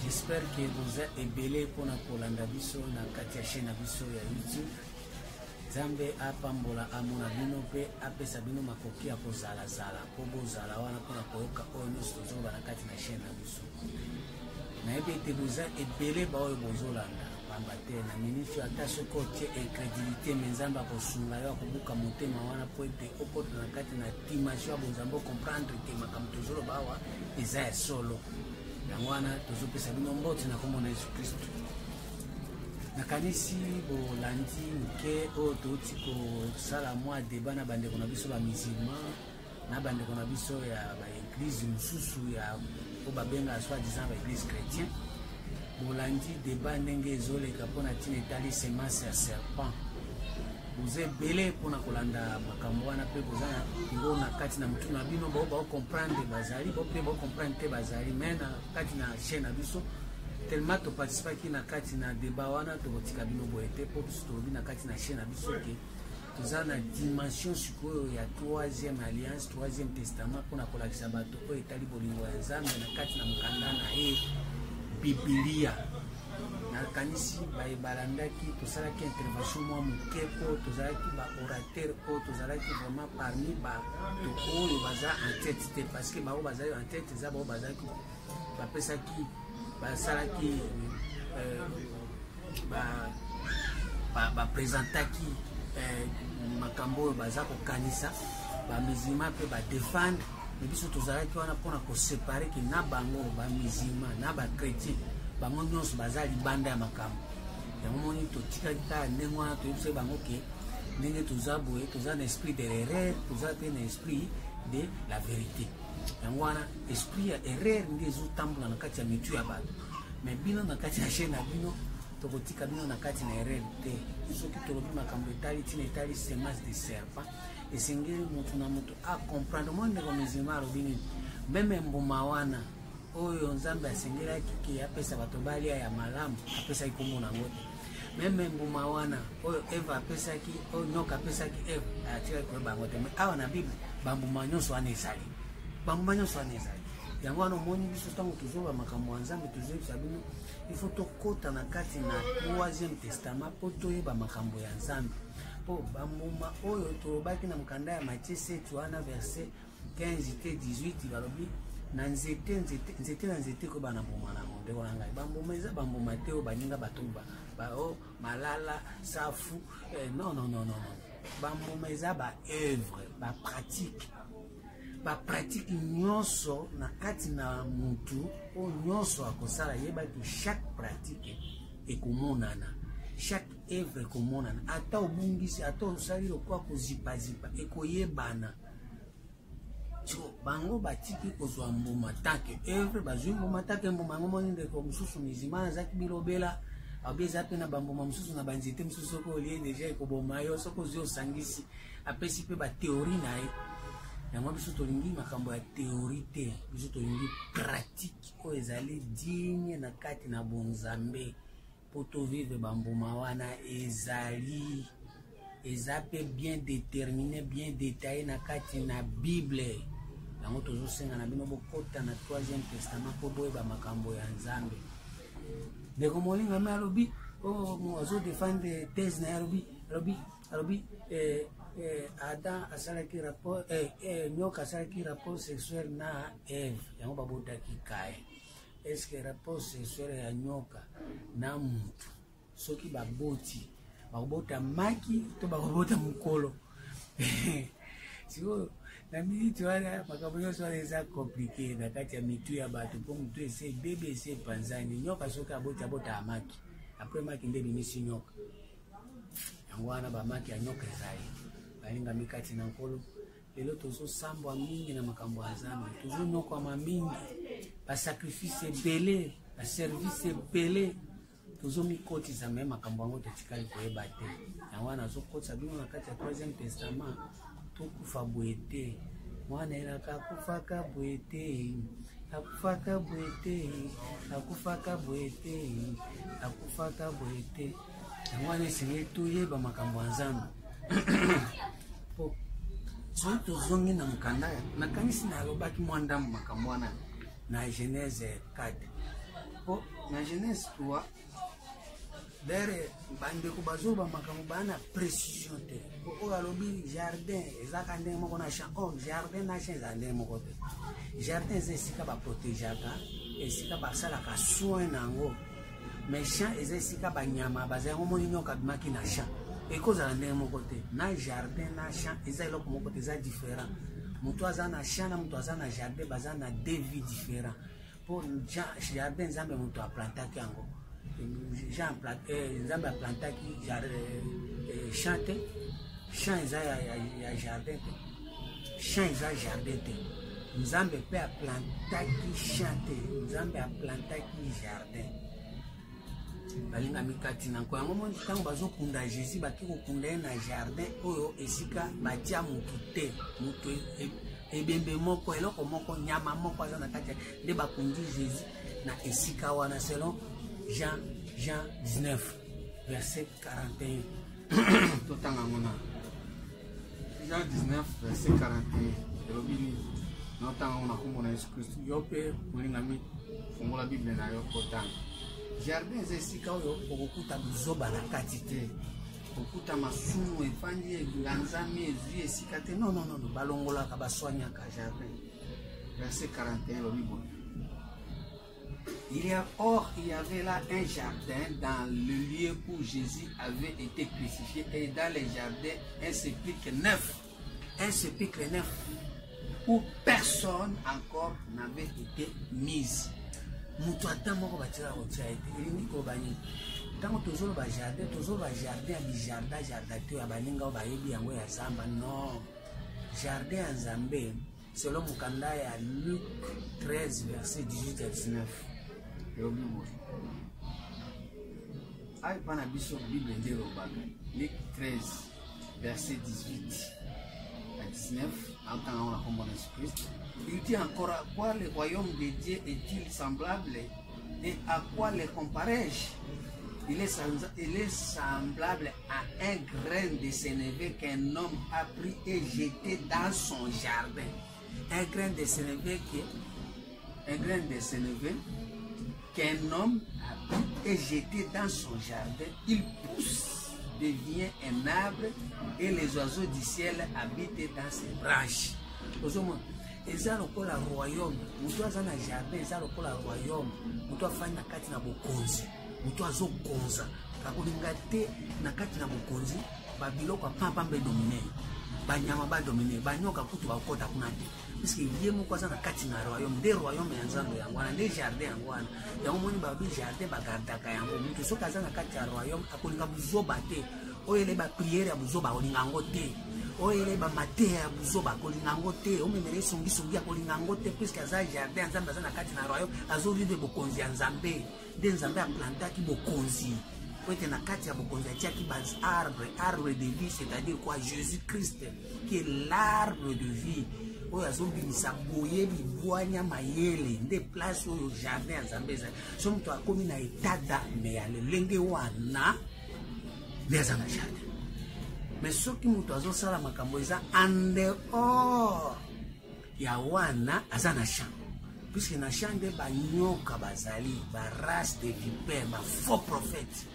J'espère que vous êtes ébélés pour la Kolanda biso na kati ya chaîne biso ya YouTube. Zambe apambola amona bino pe apesa bino makoki ya kozala zala po bozala wana pona koyoka oyo nyonso tozoba na kati na chaîne na biso. Nayebi ete vous êtes ébélés ba oyo bozolanda pamba te na miniti ata soki otie incrédulité me Nzambe akosunga yo akobuka motema wana po ete okota na kati na dimension ya bonzambe okomprendre ke makambo tozoloba awa eza ya solo. Yango wana tozopesa bino mboti na kombo na Yesu Kristo. Nakanisi bolandi nke oyo touti kosala mwa débat na bandeko na biso ba musulman na bandeko na biso ya ba église mosusu ya oyo babenga soi-disant ba église chrétien. Bolandi débat ndenge ezoleka mpona ntina etali semence ya serpent. Vous êtes belé mpona kolanda makambo wana mpe boza ngo na kati na mutu na bino bao baocomprendre bazali bo mpe baocomprendre te bazali me na kati na chaîne na biso tellement toparticipaki na kati na débat wana tokotika bino boye te mpo biso tolobi na kati na chaîne na biso ke toza na dimension sikoyo ya 3e alliance 3e testament mpona kolakisa bato oyo etali bolingo ya Nzambe na kati na mokanda na ye Biblia. Nakanisi balandaki tosalaki intervention mwa moke po tozalaki ba orateur po tozalaki vraiment parmi bato oyo baza en tête te parce que bao bazali en tête eza bao bazalaki bapesaki basalaki bapresentaki makambo oyo baza kokanisa bamusulman mpe badefendre me biso tozalaki wana mpona kosepare ke na bango bamusulman na bachrétien bango nyonso baza libanda ya makambo. Yango moni totikaki kaka ndenge wana toyebisa bango ke ndenge toza boye toza na esprit de l'erreur toza pe na esprit de la vérité. Yango wana esprit ya erreur nde ezotambola na kati ya mitu ya bato me bino na kati ya chaîne na bino tokotika bino na kati na erreur te. Soki tolobi makambo etali ntina etali semence de serpent esengeli motu na motu acomprendre mwa ndeko musulman alobi nini meme mbuma wana oyo Nzambe asengelaki ke apesa bato balia ya malamu apesaki kombo nango te. Meme mbuma wana oyo Eva apesaki oyo nyoka apesaki Eva atikaki koyeba yango te. Awa na Bible bambuma nyonso wana ezali bambuma nyonso wana ezali. Yango wana omoni biso ntango tozoba makambo ya Nzambe tozoyebisa bino ifo tokota na kati na 3e testament mpo toyeba makambo ya Nzambe po bambuma oyo tolobaki na mokanda ya Matthieu 7 wana verset 15 te 18 balobi na nzete na nzete ko bana mbuma na monde ko ngai bambuma eza bambuma te o baninga bato ba o malala safu non bambuma eza ba œuvre ba pratique nyonso na kati na mutu o nyonso akosala yeba ki chaque pratique ekomonana chaque œuvre ekomonana ata obungisi ata osali lokwa kozipa ekoyebana. Bango batiki kozwa mbuma take œuvre bazwi mbuma take mbuma yango moni ndeko mosusu musulman azaki bilobela abeza pe na bambuma mosusu na banzete mosusu soko olie deja ekoboma yo soko ozwi osangisi apesi mpe batheorie na ye. Yango biso tolingi makambo ya théorie te biso tolingi pratique oyo ezali digne na kati na bonzambe po tovivre bambuma wana ezali eza pe bien déterminé bien détaillé na kati na Bible. Yango tozosenga na bino bokota na 3e testament po boyeba makambo ya Nzambe. Ndeko molinga me alobi azo défendre thèse na alobi Adam asalaki rapport nyoka asalaki rapport sexuel na Eve yango babotaki Kain. Est-ce que rapport sexuel ya nyoka na mutu soki baboti bakobota maki to bakobota mukolo siko na miniti wana makambo nyonso wana eza compliqué na kati ya mitu ya bato mpo mutu ese bebe ese panzani nyoka soki abota amaki apres maki nde bimisi nyoka. Yango wana bamaki ya nyoka ezali balingami kati na nkolo. Lelo tozosambwa mingi na makambo ya Nzambe tozonokwama mingi basacrifice ebele baservice ebele tozomikotisa me makambo yango totikali koyeba te. Yango wana azokotisa bino na kati ya 3e testament tokufa boye te mwana elaka akufaka boye te akufaka boye te akufaka boye te akufaka boye te. Yango wana esengeli toyeba makambo ya Nzambe po soki tozongi na mokanda nakanisi na alobaki mwa ndambo makambo wana na Genèse 4 po na Genèse 3 dere bandeko bazoba makambo bana précision te o alobi jardin ezaka ndenge moko na champ oh jardin na champ eza ndenge moko te jardin eza esika baprotegeaka esika basalaka soin nango mais champ eza esika banyama baza yango moni nyoka bimaki na champ ekozala ndenge moko te na jardin na champ eza eloko moko te eza différent moto aza na champ na moto aza na jardin baza na deux vies différents pour jardin nzambe moto aplantaki yango nzambe aplantaki champ te champ eza ya jardin te champ eza jardin te nzambe mpe aplantaki champ te nzambe aplantaki jardin balinga mikati na nko yango moni ntango bazokunda Jésus baki kokunda ye na jardin oyo esika batia motu te moto ebembe moko eloko moko nyama moko aza na kati nde bakundi Jésus na esika wana selon Jean 19 verset 41 totanga ngona Jean 19 verset 41 elobini notanga ngona komona Yesu Kristo yo mpe molingami fungola Bible na yo kotanga jardin eza esika oyo okokuta buzoba na kati te okuta masumu efandi eganzami ezwi esika te non balongolaka baswanyaka jardin verset 41 lobi boye il y avait là un jardin dans le lieu où Jésus avait été crucifié et dans les jardins un sépulcre neuf où personne encore n'avait été mis. Mutu ata moko batira kotia ete elingi kobani ntango tozoloba jardin ya bijardin te ya baninga bayebi yango ya zamba non jardin ya nzambe selon mokanda ya Luc 13 verset 18 à 19 elobi boye ayi mpa na biso bible nde elobaka Luc 13 verset 18 à 19 aotanga ngo na kombo na Jésus Christ. Il dit encore à quoi le royaume de Dieu est-il semblable et à quoi le comparais-je? Il est semblable à un grain de sénévé qu'un homme a pris et jeté dans son jardin. Un grain de sénévé qu'un homme a pris et jeté dans son jardin. Il pousse, devient un arbre et les oiseaux du ciel habitent dans ses branches. Eza lokola royaume mutu aza na jardin eza lokola royaume mutu afandi na kati na bokonzi mutu azokonza kakolinga te na kati na bokonzi babiloko apambe domine banyama badomine banyoka kutu bakota kuna te puisque ye moko aza na kati na royaume nde royaume ya nzambe yango wana nde jardin yango wana yango moni babi jardin bagardaka yango mutu soki aza na kati ya royaume akolinga buzoba te oyo ele bapriere ya buzoba akolinga yango te oyo ele bamate ya buzoba akolinga yango te omemele songisongi akolinga yango te puisque aza jardin ya nzambe aza na kati na royaume azovivre bokonzi ya nzambe nde nzambe aplantaki bokonzi po ete na kati ya bokonzi atiaki arbre de vie, c'est-à-dire quoi Jésus Christ qui est l'arbre de vie oyo azobimisa boyebi bwanya mayele nde place oyo jardin ya nzambe eza so moto akomi na etat d'âme ya lelenge wana nde aza na jardin. Mais soki mutu azosala makambo eza en dehors ya wana aza na champ puisque na champ nde banyoka bazali barace de vipère bafaux prophète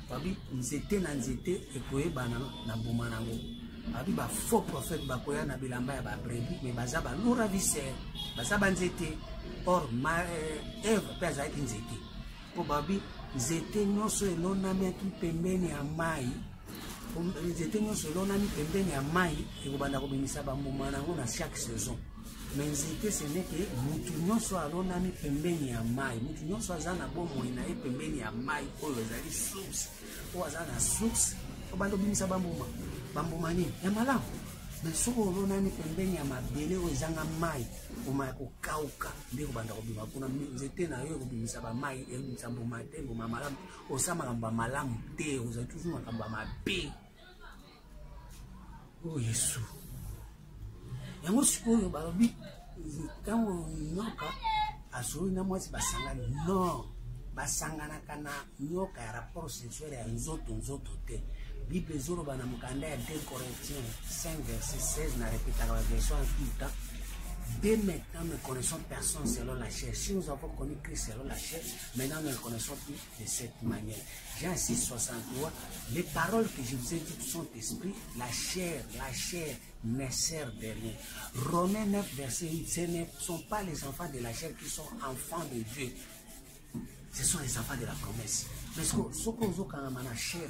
babi nzete na nzete ekoyebana na boma nango babi bafaux prophète bakoya na bilamba ya babrebi mais baza balura viscère baza banzete or Eve mpe azalaki nzete po babi nzete nyonso elonamaki pembeni ya mai nzete nyonso elonami pembeni ya mai ekobanda kobimisa bambuma nango na chaque saison. Mais nzete ce n'est que mutu nyonso alonami pembeni ya mai mutu nyonso aza na bomoi na ye pembeni ya mai oyo ezali source oyo aza na source obanda kobimisa bambuma nini ya malamu. Mais soki olonami pembeni ya mabele oyo ezanga mai mbuma ya kokauka nde kobanda kobima kuna nzete na yo ekobimisa bamai ebimisa mbuma te mbuma malamu osala makambo ya malamu te ozali toujours makambo ya mabe o Yesu. Yango sikoyo balobi ntango nyoka azoi na mwasi basangani non basanganaka na nyoka ya rapport sexuel ya nzoto te. Bible ezoloba na mokanda ya 2 Corinthiens 5 verset 16 na repetaka baversion ya tuta Dès maintenant, nous ne connaissons personne selon la chair. Si nous avons connu Christ selon la chair, maintenant nous ne le connaissons plus de cette manière. Jean 6, 63, les paroles que je vous ai dites sont esprit, la chair ne sert de rien. Romains 9, verset 8, ce ne sont pas les enfants de la chair qui sont enfants de Dieu. Ce sont les enfants de la promesse. Parce que ce qu'on a chair,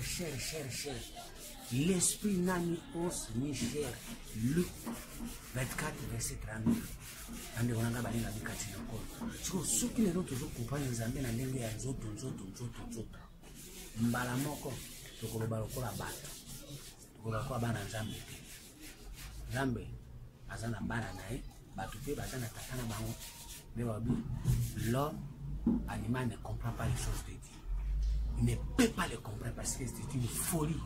l'esprit n'a ni os ni chair. Luc 24, verset 39. Ande onanga balinga bikati na kolo. Siko soki lelo tozokupa nzambe na ndenge ya nzoto. Mbala moko tokoloba lokola bato. Tokoloba kwa bana nzambe. Nzambe azana bana nae, bato pe bazana tatana bango. L'homme animal ne comprend pas les choses de Dieu. Il ne peut pas les comprendre parce que c'est une folie.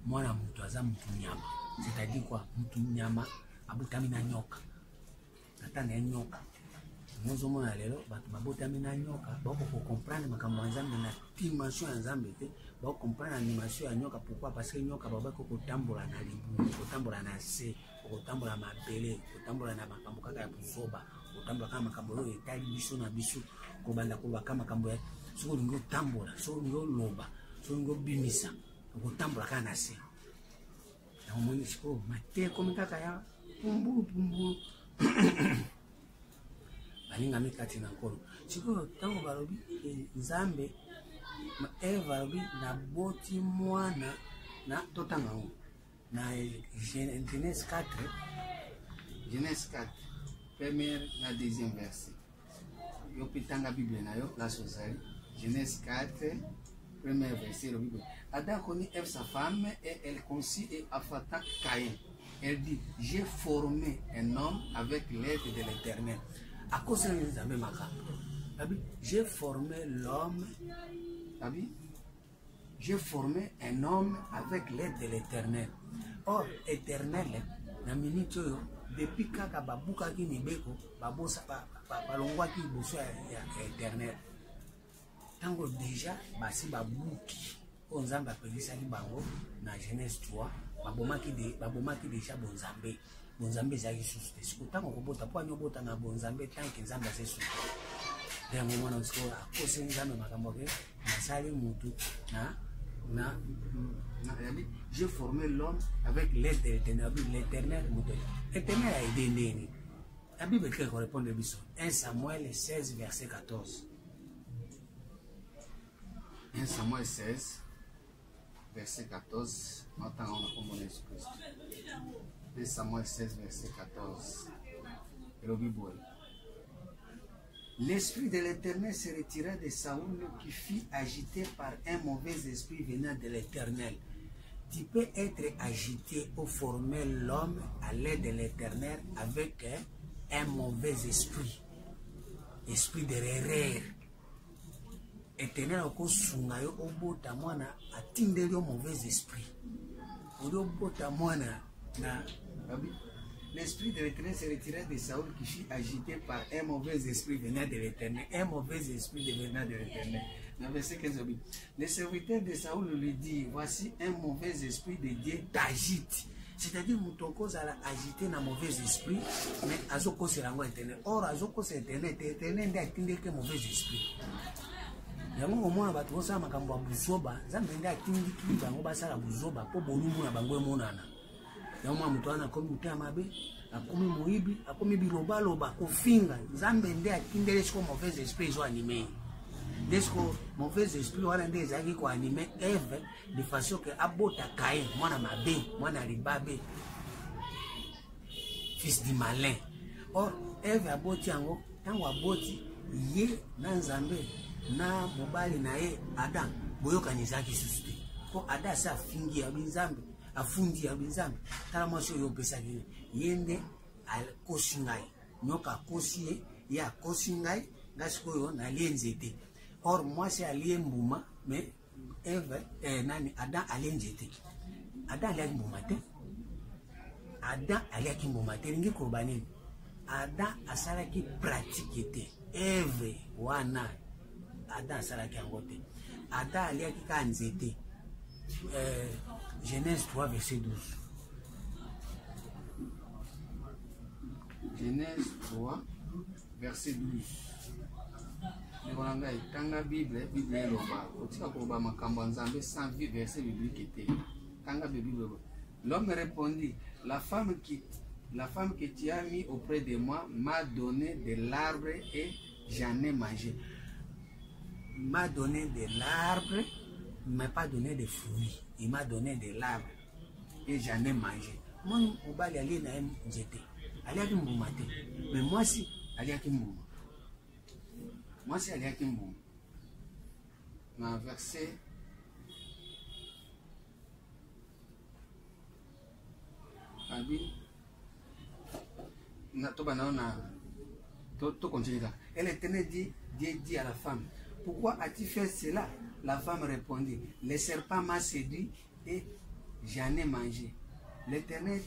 Moi, c'est-à-dire quoi? Mtunyama, abutamina nyoka. Natana nyoka. Nous sommes allés là, babutamina nyoka. Pour comprendre makambo nzambe na dimension nzambe te, pour comprendre animation ya nyoka. Pourquoi? Parce que nyoka baba ko kotambola na libu, kotambola na se, kotambola mabele, kotambola na makambo kaka ya buzoba, kotambola kama makambo yo etali biso na biso, kobanda ko bakama makambo ya soko ngo tambola, soko ngo loba, soko ngo bimisa, kotambola kana se. Na omoni siko mate komi kaka ya pumbu. Balinga mikati na nkolo. Siko tango balobi nzambe Eva balobi na boti mwana na totanga ngo. Na Genèse 4, première na deuxième verset. Yo pitanga Bible na yo la sozali. Genèse 4, premier verset, le Bible. Adam connaît Ève sa femme et elle conçut et affata Caïn. Elle dit, j'ai formé un homme avec l'aide de l'Éternel. À cause de l'examen macabre, j'ai formé l'homme. J'ai formé un homme avec l'aide de l'Éternel. Or, Éternel, na minute depuis kaka babuka ki nibeko, babosa balongwa ki boso ya Éternel. Tango déjà basi babuki onzamba pelisa li bango na Genèse 3 babomaki déjà bonzambe zaki suste siko tango kobota po anyobota na bonzambe tanki nzamba se suste ndengo mwana siko akose nzambe makambo ke nasali mutu na j'ai formé l'homme avec l'aide de l'Éternel. L'Éternel a aidé Néni. La Bible qui correspond de Bisson. 1 Samuel 16, verset 14. 1 Samuel 16, verset 14. Maintenant, on a comme Jésus-Christ. 1 Samuel 16, verset 14. Et le Bible. L'esprit de l'Éternel se retira de Saoul qui fut agité par un mauvais esprit venant de l'Éternel. Tu peux être agité ou former l'homme à l'aide de l'Éternel avec un mauvais esprit. Esprit de l'erreur. Éternel au sungayo obota mwana atindeli au mauvais esprit. Obota mwana na l'esprit de l'Éternel se retira de Saoul qui fut agité par un mauvais esprit venant de l'Éternel. Un mauvais esprit venant de l'Éternel. Dans verset 15, le serviteur de Saoul lui dit, voici un mauvais esprit de Dieu t'agite. C'est-à-dire, Moutoko a agité un mauvais esprit, mais Azoko c'est l'ango éternel. Or, Azoko c'est éternel n'a atteint que mauvais esprit. Yango au moins bato ça makambo buzoba, zambe nda atindi ki bango basala buzoba po bolumu na bango emonana. Yango mutu ana komi mutu amabe, akomi moibi, akomi biloba loba kofinga, zambe nda atindele siko mauvais esprit zo animé. Dès que mauvais esprit wana nde ezaki ko animé Ève de façon que abota Caïn, mwana mabe, mwana libabe, fils du malin. Or Ève aboti yango, tango aboti ye na nzambe na mobali na ye Adam boyokanizaki suste. Po Adam sa fingi ya binzambe, afundi ya binzambe, tala mwasi yo pesa kine. Yende al kosingai, nyoka kosie, ya kosingai, gasiko yo na lienzete. Or moi c'est allié mbuma mais Eve nani Adam alienjete. Adam aliaki mbuma te. Adam aliaki mbuma te ngi korbani. Adam asalaki pratique te. Eve wana Adam asalaki angote. Adam aliaki ka nzete. Genèse 3 verset 12. Genèse 3, verset 12. Tanga Bible, Bible est là-bas. Otika koba makambo nzambe sans vie verset biblique était. Tanga Bible. L'homme répondit, la femme que tu as mis auprès de moi m'a donné de l'arbre et j'en ai mangé. M'a donné de l'arbre, il m'a pas donné de fruits. Il m'a donné de l'arbre et j'en ai mangé. Moi, au bal y aller na j'étais. Allez à Kimboumate. Mais moi si, allez à Kimbouma. Moi si, allez à Kimbouma. Dans le verset et l'Éternel dit à la femme, pourquoi as-tu fait cela? La femme répondit, le serpent m'a séduit et j'en ai mangé. L'Éternel,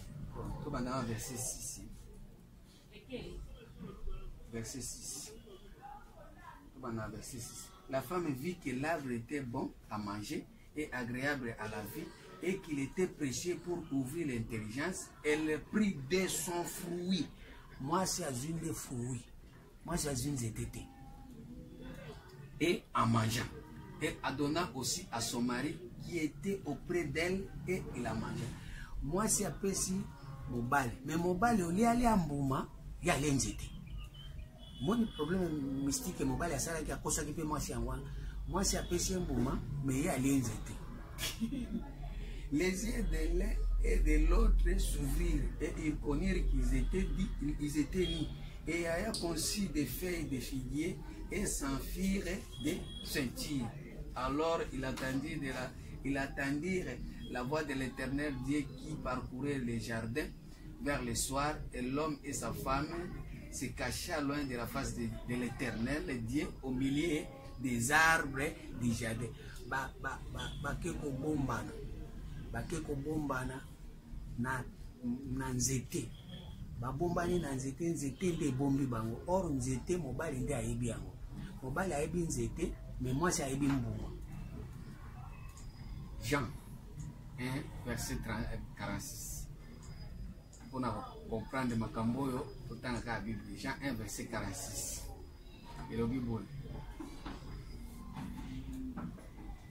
verset 6. Verset 6. La femme vit que l'arbre était bon à manger et agréable à la vue et qu'il était précieux pour ouvrir l'intelligence. Elle prit de son fruit. Moi, c'est une des fruits. Moi, c'est une des tétés. Et en mangeant. Et en donnant aussi à son mari qui était auprès d'elle et il a mangé. Moi, c'est un peu si mobile. Mais mobile, il y a un mouvement, il y a l'enzété. Mon problème mystique est mobile, c'est que à qui peut moi, c'est un moi, c'est un peu si un mouvement, mais il y a l'enzété. Les yeux de l'un et de l'autre s'ouvrirent et ils connurent qu'ils étaient nus. Et ayant conçu des feuilles de figuier et s'enfuirent des ceintures. Alors ils attendirent la voix de l'Éternel Dieu qui parcourait les jardins vers le soir, et l'homme et sa femme se cachaient loin de la face de l'Éternel Dieu au milieu des arbres du jardin. Bakeko bombana na nzete. Babombani na nzete nde bombi bango. Or nzete mobali nde ayebi yango. Mobali ayebi nzete, mais moi c'est ayebi mbuma. Jean 1, verset 46. Pour comprendre makamboyo, autant que la Bible. Jean 1, verset 46. Et le Bible.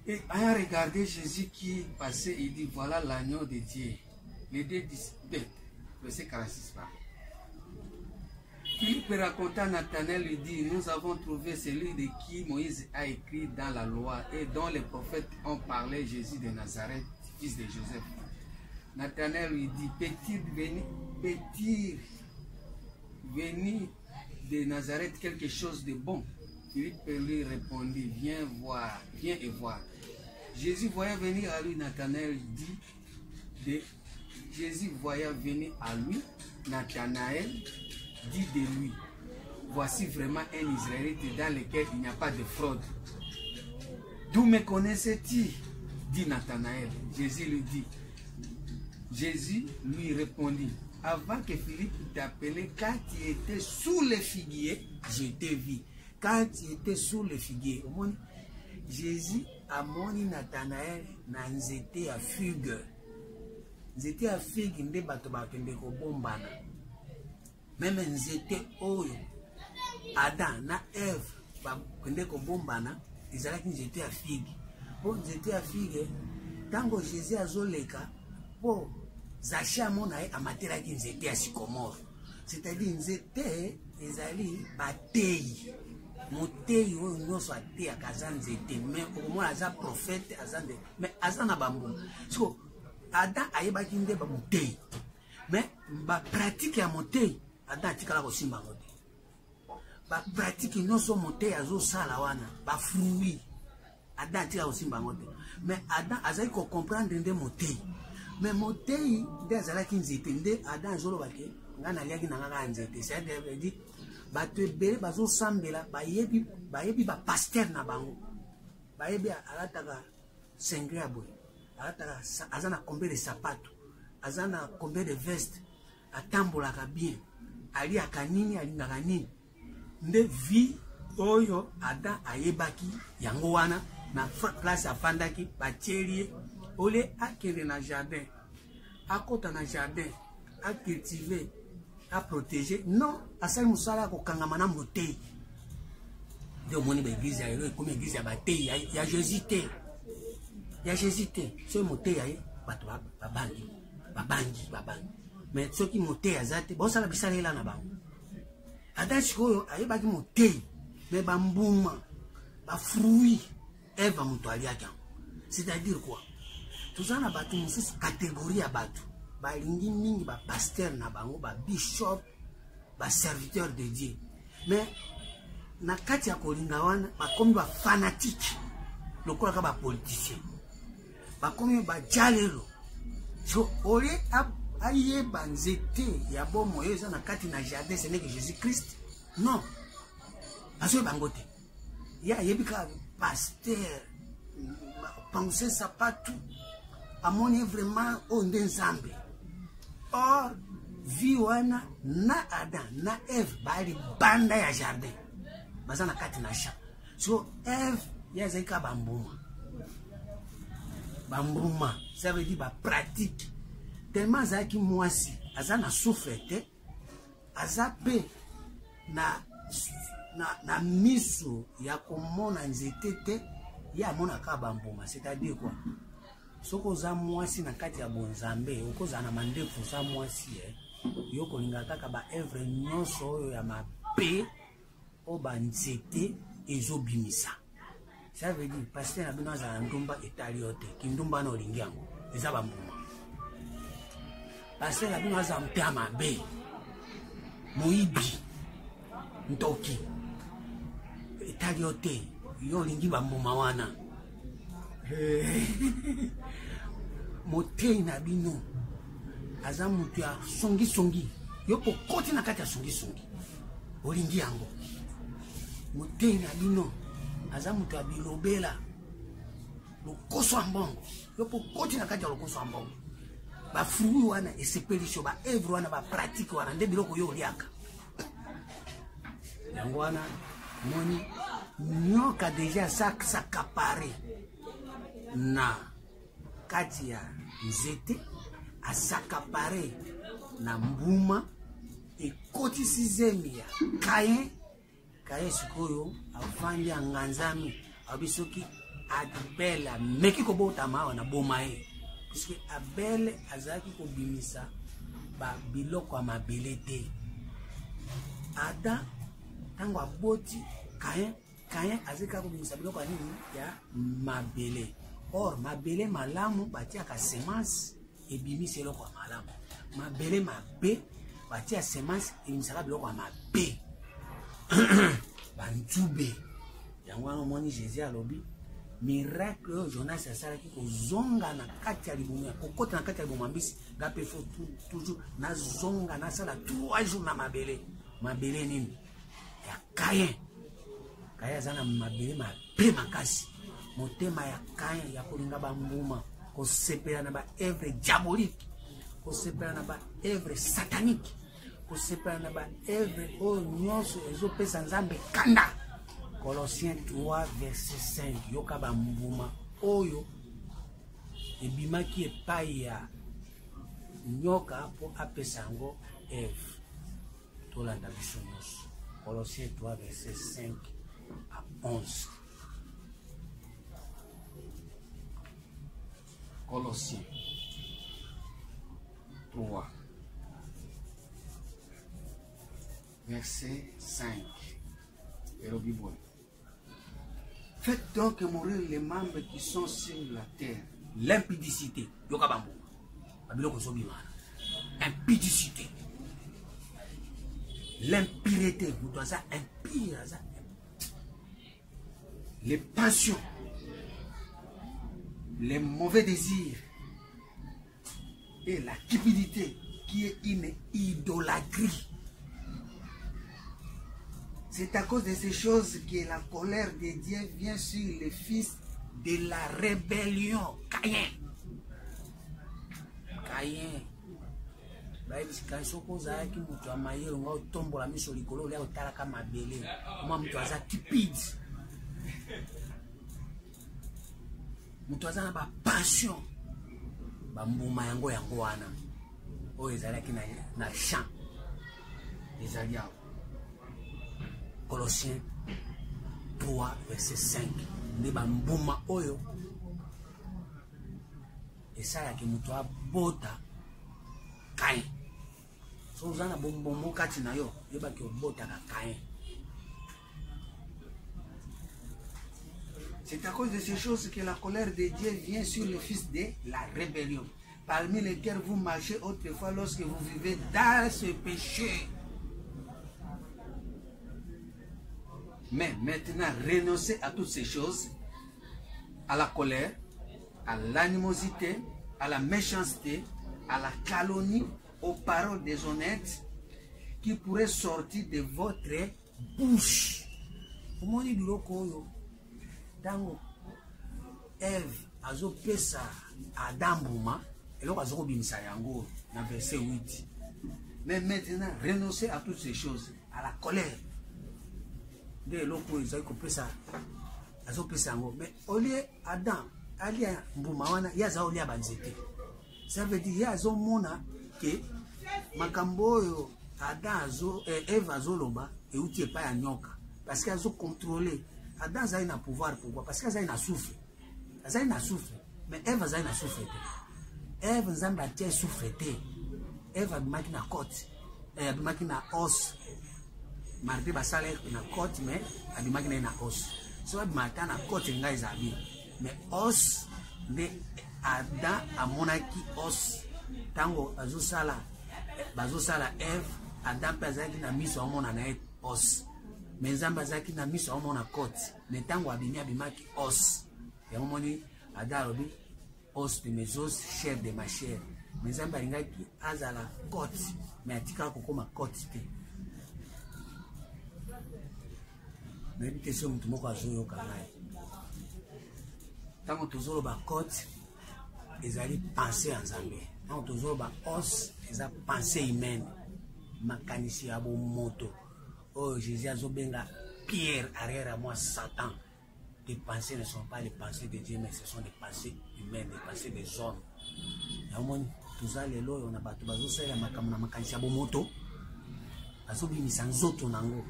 Et ayant regardé Jésus qui passait, il dit, voilà l'agneau de Dieu. Les deux, verset 46. Philippe raconta à Nathanaël, lui dit, nous avons trouvé celui de qui Moïse a écrit dans la loi et dont les prophètes ont parlé, Jésus de Nazareth, fils de Joseph. Nathanaël lui dit, peut-il venir de Nazareth quelque chose de bon? Philippe lui répondit, viens et voir. Jésus voyant venir à lui, Nathanaël dit de lui, voici vraiment un Israélite dans lequel il n'y a pas de fraude. D'où me connaissais-tu? Dit Nathanaël. Jésus lui répondit, avant que Philippe t'appelait, quand tu étais sous le figuier, je t'ai vu. Quand tu étais sous le figuier, Jésus a moni Nathanaël na nzete à figue. Nzete à figue nde bato bakende ko bombana. Même nzete oyo Adam na Eve bakende ko bombana, ezalaki nzete à figue. Po nzete à figue, tango Jésus azoleka, po Zaché amona ye amateraki nzete à sycomore. C'est-à-dire nzete ezali batei. Motei oyo nyonso ateyaka aza nzete, mais okomona aza prophète azande, mais aza na bambuma. So Adam ayebaki nde ba motei, mais ba pratique ya motei Adam atikala kosimba yango te. Ba pratique nyonso motei azosala wana ba fruit Adam atikala kosimba yango te, mais Adam azali ko comprendre nde motei, mais motei nde azalaki nzete, nde Adam azolobaki nga naliaki na nga nzete. C'est-à-dire dit bato ebele bazosambela bayebi ba pasteur na bango, bayebi alataka sengre ya boye, alataka aza na combien de sapato, aza na combien de veste, atambolaka bien, aliaka nini, alingaka nini. Nde vi oyo Adam ayebaki yango wana na place afandaki batielie ole akende na jardin, akota na jardin, acultiver a protéger non asali musala ko kangama na motei de moni ba église ya elo comme église ya batei ya Jésus te ya Jésus te so motei ya bato babangi mais soki motei azate bosala bisalela na bango adachi koyo ayebaki motei mais bambuma ba fruit eva muto aliaki yango c'est-à-dire quoi tozana bato mosusu catégorie ya bato balingi mingi ba pasteur na bango ba bishop ba serviteur de Dieu mais na kati ya kolinga wana bakomi ba fanatique lokola ka ba politicien bakomi ba jalelo so ole ayeba nzete ya bomo yo eza na kati na jardin ce n'est que Jésus-Christ non aso bangote ya yebika pasteur penser ça pas tout amoni vraiment onde nzambe or vi wana na Adam na Eve bali banda ya jardin bazana kati na sha so Eve yazeka bambuma ça veut dire ba pratique tellement zaki mwasi azana souffrete azape na miso ya komona nzete te ya mona ka bambuma c'est-à-dire quoi soko za mwasi na kati ya bonzambe okoza na mandefu za mwasi yoko linga kaka ba evre nyonso oyo ya mabe o banzete ezobimisa ça veut dire pasteur na bino za ndumba etali yote kindumba na olingi yango eza bambuma pasteur na bino za mpe mabe moibi ntoki etali yote yo lingi bambuma wana motei na bino aza mutu ya songi yo pokoti na kati ya songi olingi yango motei na bino aza mutu ya bilobela lokoso ya mbongo yo pokoti na kati ya lokoso ya mbongo bafrui wana esepeliso ba evre wana ba pratique wana nde biloko yo oliaka yango wana moni nyoka deja s'accaparer na kati ya nzete asakapare na mbuma ekoti sizemi ya kaye sikoyo afandi ya nganzami abisoki Abel meki kobotama wana boma ye puisque Abel azaki kobimisa ba biloko ya mabele te Ada tango aboti kaye azika kobimisa biloko ya nini ya mabele or mabele malamu batiaka semence ebimisi eloko ya malamu mabele mabe batia semence ebimisaka biloko ya mabe banzube yango wana omoni Jésus alobi miracle oyo Jonas asalaki kozonga na kati ya libumu kokota na kati ya libumu mbisi nga mpe fo toujours nazonga nasala 3 jours na mabele nini ya Kayin aza na mabele mabe makasi motema ya Kayin ya kolinga bambuma kosepela na ba œuvre diabolique kosepela na ba œuvre satanique kosepela na ba œuvre oyo nyonso ezopesa nzambe kanda. Colossiens 3 verset 5 yoka bambuma oyo ebimaki epai ya nyoka po apesa yango Eve tolanda biso nyonso. Colossiens 3 verset 5 à 11. Colossiens 3 verset 5. Et le Bible. Faites donc mourir les membres qui sont sur la terre. L'impudicité. Impudicité. L'impureté. Vous doit ça impire. Les passions. Les mauvais désirs. Et la cupidité qui est une idolâtrie. C'est à cause de ces choses que la colère de Dieu vient sur les fils de la rébellion. Caïn. Passion. Bambuma yango wana. O ezalaki na champ. ezali awa. Colossiens 3 verset 5 nde bambuma oyo esalaki moto abota Caïn. So oza na bombombo kati na yo yebaki obotaka Caïn. C'est à cause de ces choses que la colère de Dieu vient sur le fils de la rébellion, parmi lesquels vous marchez autrefois lorsque vous vivez dans ce péché. Mais maintenant, renoncez à toutes ces choses, à la colère, à l'animosité, à la méchanceté, à la calomnie, aux paroles déshonnêtes qui pourraient sortir de votre bouche. Omoni biloko oyo tango Eve azopesa Adam mbuma eloko azokobimisa yango na verset 8. Mais maintenant, renoncez à toutes ces choses, à la colère. De eloko ezali kopesa azopesa yango. Mais olie Adam alia mbuma wana ye aza olia banzete. Ça veut dire ye azomona ke makambo oyo Adam Eve azoloba euti epai ya nyoka. Parce qu'il a contrôlé. Adam a un pouvoir. Pourquoi? Parce qu'il a un souffle. Il a un souffle. Mais Eve a un souffle. Eve a un souffle. Eve a une côte. Elle a une os. Mardi basale na côte, mais elle a une os. So elle a une côte. Mais os de Adam a monaki os. Tango azusala. Bazusala Eve. Adam pesa na miso amona na os. Mais Nzambe azaki na miso amona côte. Mais tango abimi abimaki os. Ya momoni adarobi os de mes os, chair de ma chair. Mais Nzambe alingaki azala côte. Mais atika kokoma côte te. Mais bi question mutu moko azoyo kanai. Tango tozolo ba côte ezali pensée en Nzambe. Tango tozolo ba os eza pensée humaine. Makanisi ya bo moto. Oh, Jésus a zobenga Pierre arrière à moi Satan. Tes pensées ne sont pas les pensées de Dieu, mais ce sont des pensées humaines, des pensées des hommes. Yamoni tuza lelo on a batu bazosa ya makamuna makanisi ya bo moto. Azobi misanzoto nango.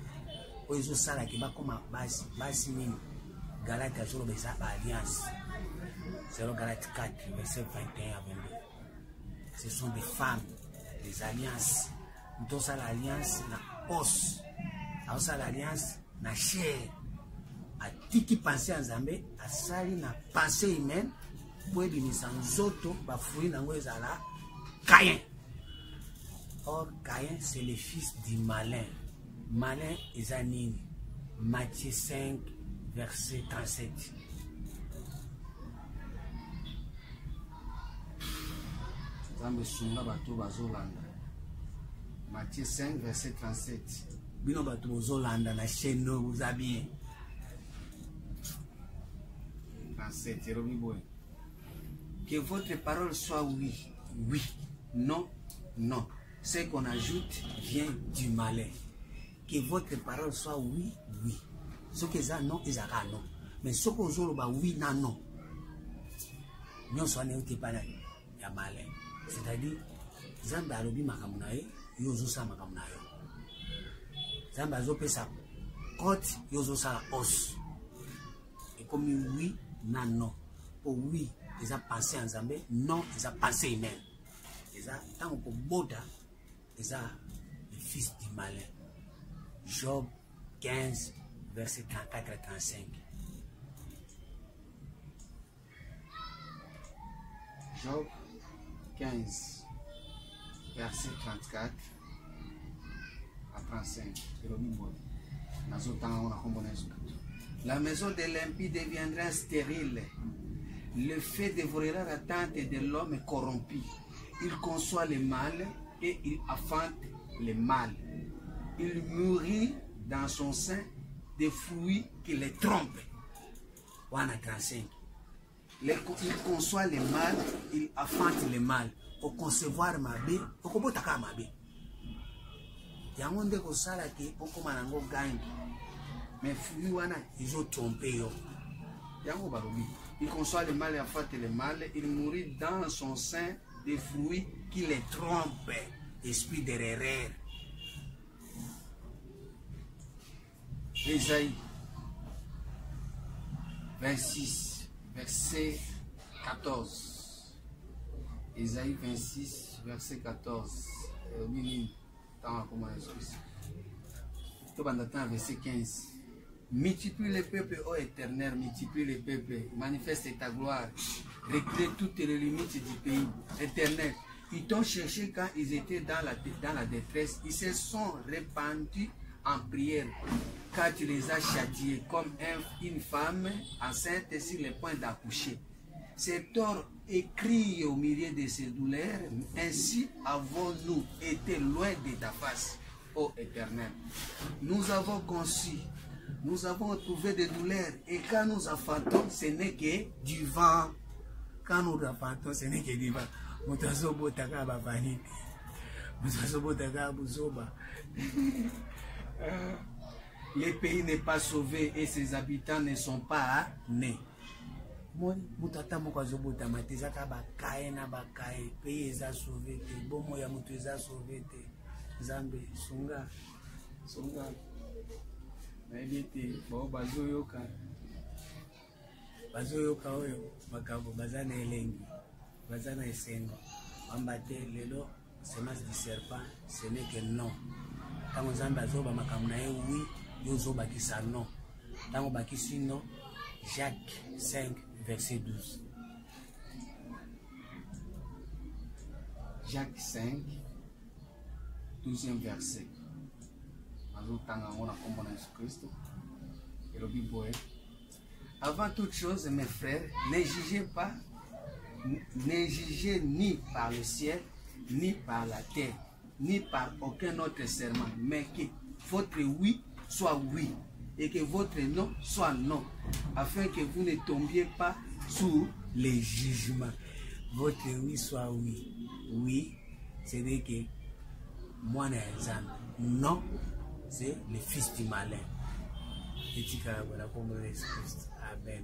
Oyo sala ke bakoma basi nini. Galate azolo besa alliance. C'est le Galate 4 verset 21 à 22. Ce sont des femmes, des alliances. Nous ça l'alliance na os. Alors ça l'alliance na chair. A tiki pensée en Zambé, a sali na pensée humaine pour ebimisa nzoto ba fruit nango ezala Caïn. Or Caïn c'est le fils du malin. Malin ezanini. Matthieu 5 verset 37. Zambé sunga bato bazolanda. Matthieu 5 verset 37. Bino bato bozolanda na chaîne vous a bien. 37 que votre parole soit oui, oui, non, non. Ce qu'on ajoute vient du malin. Que votre parole soit oui, oui. Ce que ça non, ils a non. Mais ce qu'on joue ba oui, non, non. Nous sommes pas là, il y a malin. C'est-à-dire, Zamba alobi makamunae, yozo sa makamunae. Zamba zo pesa côte, yozo sa os. Et comme oui, non, non. Pour oui, ils ont pensé en Zambé, non, ils ont pensé humain. Ils ont, tant que Boda, ils ont le fils du malin. Job 15, verset 34 et 35. Job 15, verset 34 à 35. La maison de l'impie deviendra stérile. Le feu dévorera la tente de l'homme corrompu. Il conçoit le mal et il affante le mal. Il mûrit dans son sein des fruits qui les trompent. 35. Il conçoit le mal, il affante le mal. Au concevoir ma bé, au kobotaka ma bé. Yango nde ko sala ki okoma nango gangi. Mais fruits wana ils ont trompé yo. Yango barobi. Il conçoit le mal et affante le mal. Il mûrit dans son sein des fruits qui les trompent. Esprit d'erreur. Ésaïe 26, verset 14. Ésaïe 26, verset 14. Verset 15. Multiplie les peuples, ô Éternel, multiplie les peuples, manifeste ta gloire, recrée toutes les limites du pays. Éternel, ils t'ont cherché quand ils étaient dans la détresse, ils se sont répandus en prière, car tu les as châtiés comme une femme enceinte sur le point d'accoucher. Cet or écrit au milieu de ses douleurs, ainsi avons-nous été loin de ta face, ô Éternel. Nous avons conçu, nous avons trouvé des douleurs, et quand nous affrontons, ce n'est que du vent. Quand nous affrontons, ce n'est que du vent. Le pays n'est pas sauvé et ses habitants ne sont pas nés. Mutata moko azobota matezaka bakaye na bakaye pays eza sauvé te bomo ya mutu eza sauvé te Nzambe sunga Naibete bao bazoyoka oyo makambo baza na elengi baza na esengo pamba te lelo semence du serpent ce n'est que non. Tango Nzambe azoba makambo na ye oui yo ozobakisa non. Tango bakisi non, Jacques 5 verset 12. Jacques 5 12e verset. Avant toute chose, mes frères, ne jugez ni par le ciel, ni par la terre, ni par aucun autre serment, mais que votre oui soit oui et que votre non soit non, afin que vous ne tombiez pas sous les jugements. Votre oui soit oui. Oui, c'est dire que moi, non, c'est le fils du malin. Et tu as la Amen.